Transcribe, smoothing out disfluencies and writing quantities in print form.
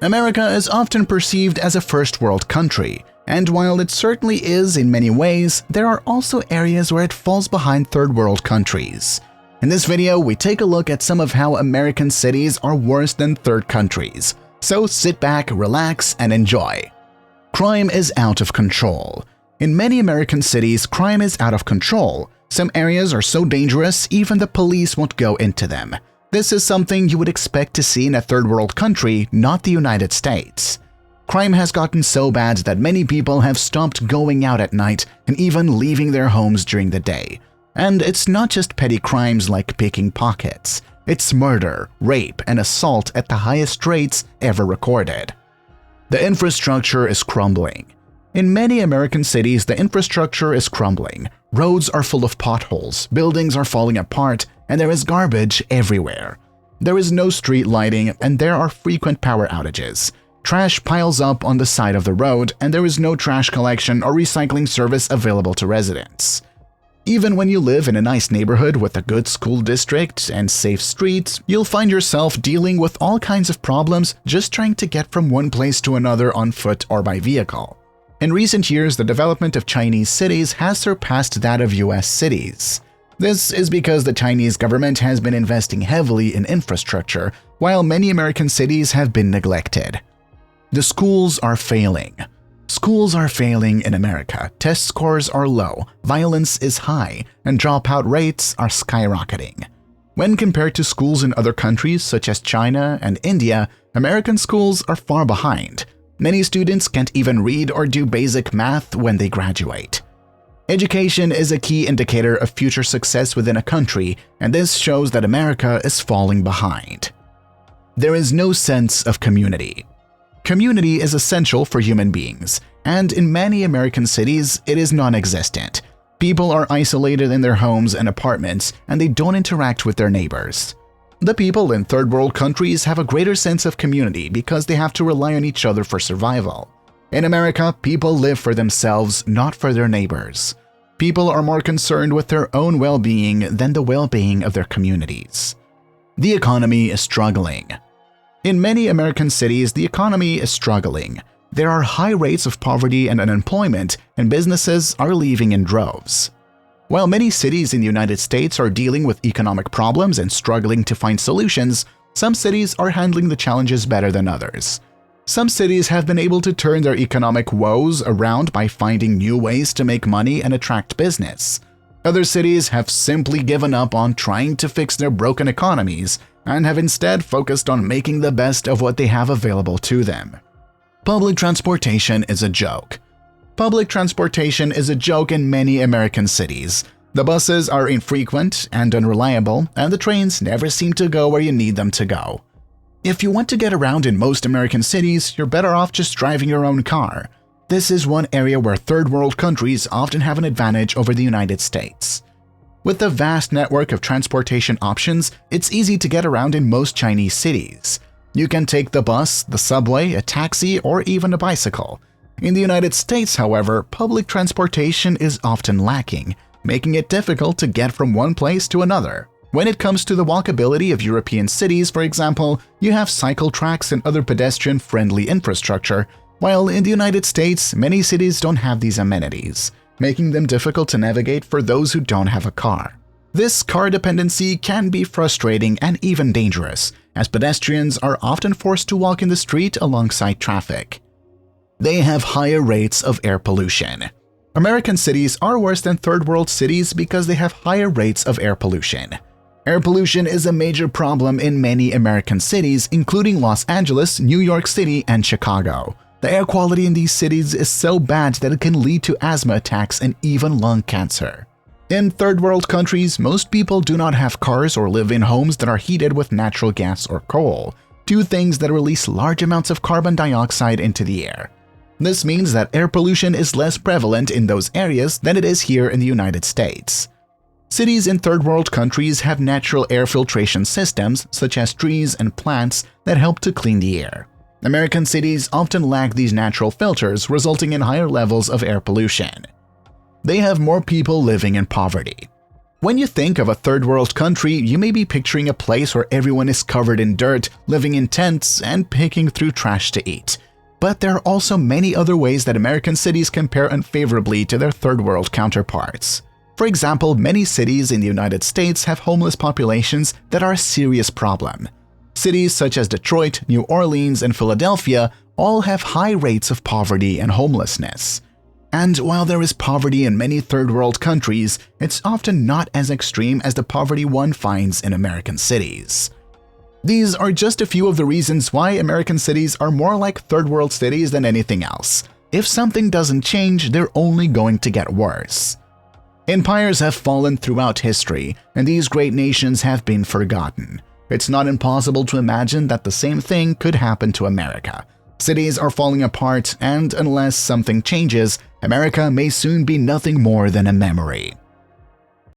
America is often perceived as a first world country, and while it certainly is in many ways, there are also areas where it falls behind third world countries. In this video, we take a look at some of how American cities are worse than third countries. So sit back, relax, and enjoy. Crime is out of control. In many American cities, crime is out of control. Some areas are so dangerous, even the police won't go into them. This is something you would expect to see in a third world country, not the United States. Crime has gotten so bad that many people have stopped going out at night and even leaving their homes during the day. And it's not just petty crimes like picking pockets. It's murder, rape, and assault at the highest rates ever recorded. The infrastructure is crumbling. In many American cities, the infrastructure is crumbling. Roads are full of potholes, buildings are falling apart, and there is garbage everywhere. There is no street lighting, and there are frequent power outages. Trash piles up on the side of the road, and there is no trash collection or recycling service available to residents. Even when you live in a nice neighborhood with a good school district and safe streets, you'll find yourself dealing with all kinds of problems just trying to get from one place to another on foot or by vehicle. In recent years, the development of Chinese cities has surpassed that of US cities. This is because the Chinese government has been investing heavily in infrastructure, while many American cities have been neglected. The schools are failing. Schools are failing in America, test scores are low, violence is high, and dropout rates are skyrocketing. When compared to schools in other countries such as China and India, American schools are far behind. Many students can't even read or do basic math when they graduate. Education is a key indicator of future success within a country, and this shows that America is falling behind. There is no sense of community. Community is essential for human beings, and in many American cities, it is non-existent. People are isolated in their homes and apartments, and they don't interact with their neighbors. The people in third world countries have a greater sense of community because they have to rely on each other for survival. In America, people live for themselves, not for their neighbors. People are more concerned with their own well-being than the well-being of their communities. The economy is struggling. In many American cities, the economy is struggling. There are high rates of poverty and unemployment, and businesses are leaving in droves. While many cities in the United States are dealing with economic problems and struggling to find solutions, some cities are handling the challenges better than others. Some cities have been able to turn their economic woes around by finding new ways to make money and attract business. Other cities have simply given up on trying to fix their broken economies and have instead focused on making the best of what they have available to them. Public transportation is a joke. Public transportation is a joke in many American cities. The buses are infrequent and unreliable, and the trains never seem to go where you need them to go. If you want to get around in most American cities, you're better off just driving your own car. This is one area where third world countries often have an advantage over the United States. With the vast network of transportation options, it's easy to get around in most Chinese cities. You can take the bus, the subway, a taxi, or even a bicycle. In the United States, however, public transportation is often lacking, making it difficult to get from one place to another. When it comes to the walkability of European cities, for example, you have cycle tracks and other pedestrian-friendly infrastructure, while in the United States, many cities don't have these amenities, making them difficult to navigate for those who don't have a car. This car dependency can be frustrating and even dangerous, as pedestrians are often forced to walk in the street alongside traffic. They have higher rates of air pollution. American cities are worse than third world cities because they have higher rates of air pollution. Air pollution is a major problem in many American cities, including Los Angeles, New York City, and Chicago. The air quality in these cities is so bad that it can lead to asthma attacks and even lung cancer. In third world countries, most people do not have cars or live in homes that are heated with natural gas or coal, two things that release large amounts of carbon dioxide into the air. This means that air pollution is less prevalent in those areas than it is here in the United States. Cities in third world countries have natural air filtration systems such as trees and plants that help to clean the air. American cities often lack these natural filters, resulting in higher levels of air pollution. They have more people living in poverty. When you think of a third world country, you may be picturing a place where everyone is covered in dirt, living in tents, and picking through trash to eat. But there are also many other ways that American cities compare unfavorably to their third world counterparts. For example, many cities in the United States have homeless populations that are a serious problem. Cities such as Detroit, New Orleans, and Philadelphia all have high rates of poverty and homelessness. And while there is poverty in many third world countries, it's often not as extreme as the poverty one finds in American cities. These are just a few of the reasons why American cities are more like third world cities than anything else. If something doesn't change, they're only going to get worse. Empires have fallen throughout history, and these great nations have been forgotten. It's not impossible to imagine that the same thing could happen to America. Cities are falling apart, and unless something changes, America may soon be nothing more than a memory.